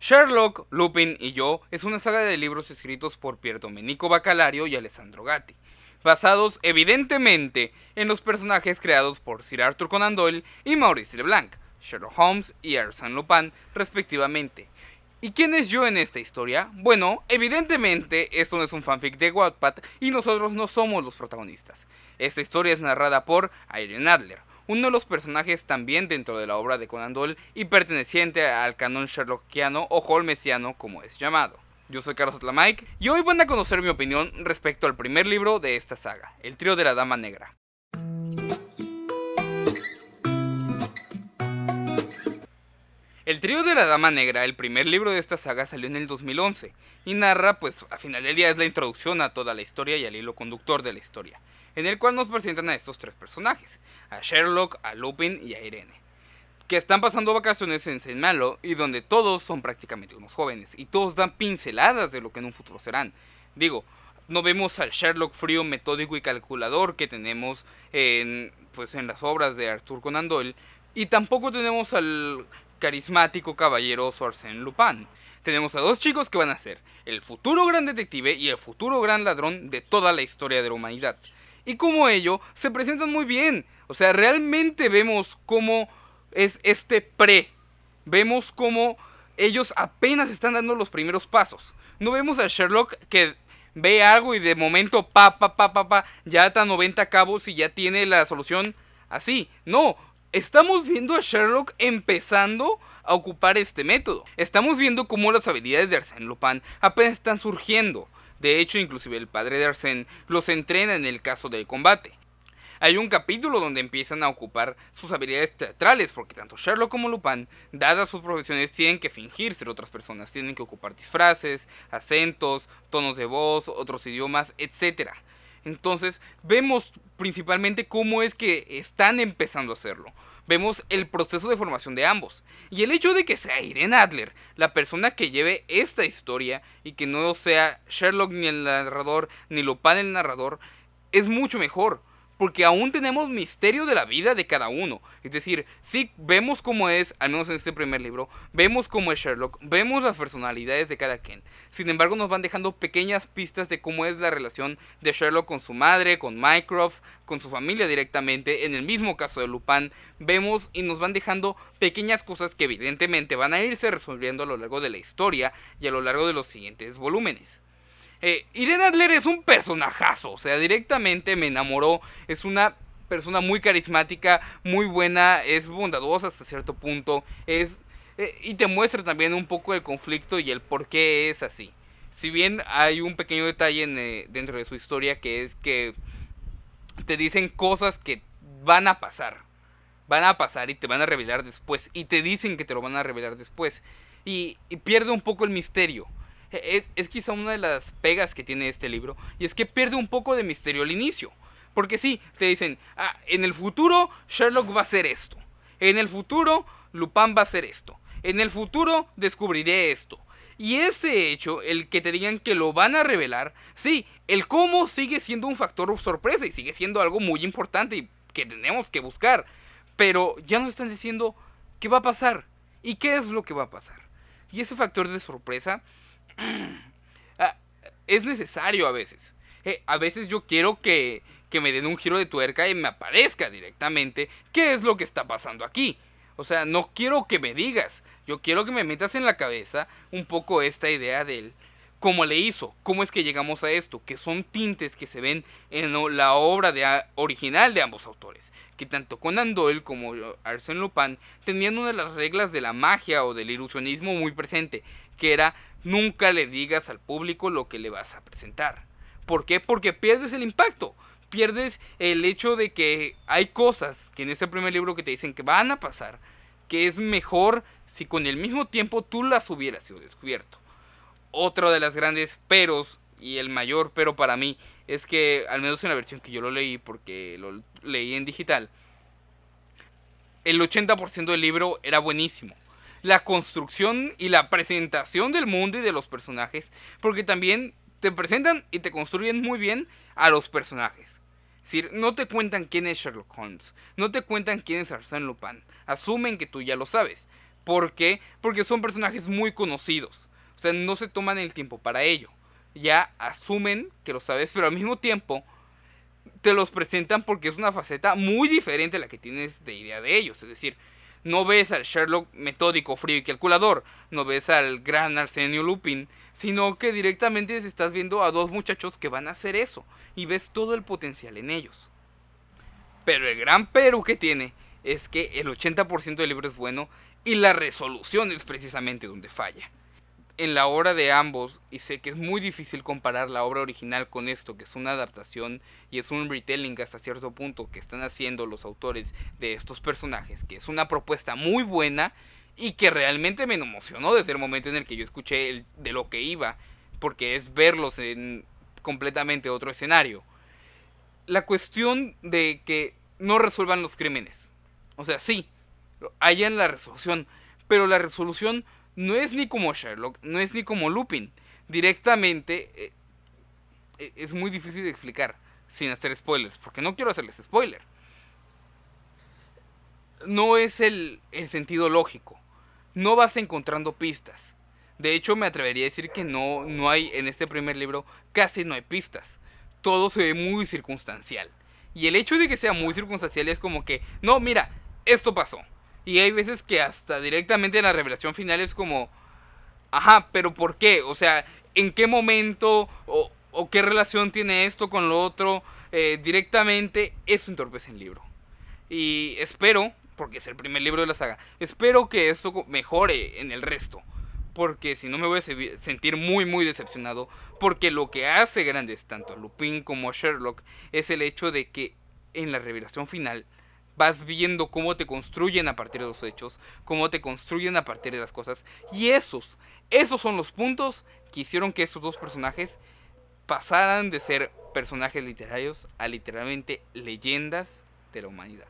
Sherlock, Lupin y yo es una saga de libros escritos por Pier Domenico Bacalario y Alessandro Gatti, basados evidentemente en los personajes creados por Sir Arthur Conan Doyle y Maurice Leblanc, Sherlock Holmes y Arsène Lupin, respectivamente. ¿Y quién es yo en esta historia? Bueno, evidentemente esto no es un fanfic de Wattpad y nosotros no somos los protagonistas. Esta historia es narrada por Irene Adler, uno de los personajes también dentro de la obra de Conan Doyle y perteneciente al canon sherlockiano o holmesiano como es llamado. Yo soy Carlos Atlamike y hoy van a conocer mi opinión respecto al primer libro de esta saga, El trío de la Dama Negra. El trío de la Dama Negra, el primer libro de esta saga, salió en el 2011 y narra, pues al final del día es la introducción a toda la historia y al hilo conductor de la historia, en el cual nos presentan a estos tres personajes, a Sherlock, a Lupin y a Irene, que están pasando vacaciones en Saint Malo y donde todos son prácticamente unos jóvenes y todos dan pinceladas de lo que en un futuro serán. Digo, no vemos al Sherlock frío, metódico y calculador que tenemos en las obras de Arthur Conan Doyle, y tampoco tenemos al carismático caballeroso Arsène Lupin. Tenemos a dos chicos que van a ser el futuro gran detective y el futuro gran ladrón de toda la historia de la humanidad. Y como ello, se presentan muy bien. O sea, realmente vemos cómo es este Vemos cómo ellos apenas están dando los primeros pasos. No vemos a Sherlock que ve algo y de momento ya ata 90 cabos y ya tiene la solución así. No, estamos viendo a Sherlock empezando a ocupar este método. Estamos viendo cómo las habilidades de Arsène Lupin apenas están surgiendo. De hecho, inclusive el padre de Arsène los entrena en el caso del combate. Hay un capítulo donde empiezan a ocupar sus habilidades teatrales, porque tanto Sherlock como Lupin, dadas sus profesiones, tienen que fingir ser otras personas, tienen que ocupar disfraces, acentos, tonos de voz, otros idiomas, etc. Entonces, vemos principalmente cómo es que están empezando a hacerlo. Vemos el proceso de formación de ambos. Y el hecho de que sea Irene Adler la persona que lleve esta historia y que no sea Sherlock ni el narrador, ni Lupin el narrador, es mucho mejor. Porque aún tenemos misterio de la vida de cada uno. Es decir, sí vemos cómo es, al menos en este primer libro, vemos cómo es Sherlock, vemos las personalidades de cada quien. Sin embargo, nos van dejando pequeñas pistas de cómo es la relación de Sherlock con su madre, con Mycroft, con su familia directamente. En el mismo caso de Lupin, vemos y nos van dejando pequeñas cosas que evidentemente van a irse resolviendo a lo largo de la historia y a lo largo de los siguientes volúmenes. Irene Adler es un personajazo, o sea, directamente me enamoró. Es una persona muy carismática, muy buena, es bondadosa hasta cierto punto, y te muestra también un poco el conflicto y el por qué es así. Si bien hay un pequeño detalle dentro de su historia, que es que te dicen cosas que van a pasar y te van a revelar después, y te dicen que te lo van a revelar después, y pierde un poco el misterio. Es quizá una de las pegas que tiene este libro, y es que pierde un poco de misterio al inicio. Porque sí, te dicen, en el futuro Sherlock va a hacer esto, en el futuro Lupin va a hacer esto, en el futuro descubriré esto. Y ese hecho, el que te digan que lo van a revelar, sí, el cómo sigue siendo un factor sorpresa y sigue siendo algo muy importante y que tenemos que buscar. Pero ya nos están diciendo qué va a pasar y qué es lo que va a pasar. Y ese factor de sorpresa es necesario a veces. A veces yo quiero que me den un giro de tuerca y me aparezca directamente qué es lo que está pasando aquí. O sea, no quiero que me digas, yo quiero que me metas en la cabeza un poco esta idea del cómo le hizo, cómo es que llegamos a esto, que son tintes que se ven en la obra original de ambos autores, que tanto Conan Doyle como Arsène Lupin tenían una de las reglas de la magia o del ilusionismo muy presente, que era nunca le digas al público lo que le vas a presentar. ¿Por qué? Porque pierdes el impacto, pierdes el hecho de que hay cosas que en ese primer libro que te dicen que van a pasar, que es mejor si con el mismo tiempo tú las hubieras sido descubierto. Otro de las grandes peros, y el mayor pero para mí, es que, al menos en la versión que yo lo leí, porque lo leí en digital, el 80% del libro era buenísimo. La construcción y la presentación del mundo y de los personajes, porque también te presentan y te construyen muy bien a los personajes. Es decir, no te cuentan quién es Sherlock Holmes, no te cuentan quién es Arsène Lupin, asumen que tú ya lo sabes, ¿Por qué? Porque son personajes muy conocidos. O sea, no se toman el tiempo para ello. Ya asumen que lo sabes, pero al mismo tiempo te los presentan porque es una faceta muy diferente a la que tienes de idea de ellos. Es decir, no ves al Sherlock metódico, frío y calculador, no ves al gran Arsenio Lupin, sino que directamente estás viendo a dos muchachos que van a hacer eso y ves todo el potencial en ellos. Pero el gran pero que tiene es que el 80% del libro es bueno y la resolución es precisamente donde falla. En la obra de ambos, y sé que es muy difícil comparar la obra original con esto, que es una adaptación y es un retelling hasta cierto punto que están haciendo los autores de estos personajes, que es una propuesta muy buena y que realmente me emocionó desde el momento en el que yo escuché de lo que iba, porque es verlos en completamente otro escenario. La cuestión de que no resuelvan los crímenes. O sea, sí, hayan la resolución, pero la resolución no es ni como Sherlock, no es ni como Lupin. Directamente es muy difícil de explicar sin hacer spoilers, porque no quiero hacerles spoiler. No es el sentido lógico. No vas encontrando pistas. De hecho, me atrevería a decir que no hay en este primer libro, casi no hay pistas. Todo se ve muy circunstancial. Y el hecho de que sea muy circunstancial es como que, no, mira, esto pasó. Y hay veces que hasta directamente en la revelación final es como, ajá, pero ¿por qué? O sea, ¿en qué momento o qué relación tiene esto con lo otro? Directamente eso entorpece el libro. Y espero, porque es el primer libro de la saga, espero que esto mejore en el resto. Porque si no me voy a sentir muy muy decepcionado. Porque lo que hace grandes tanto a Lupin como a Sherlock es el hecho de que en la revelación final vas viendo cómo te construyen a partir de los hechos, cómo te construyen a partir de las cosas. Y esos son los puntos que hicieron que estos dos personajes pasaran de ser personajes literarios a literalmente leyendas de la humanidad.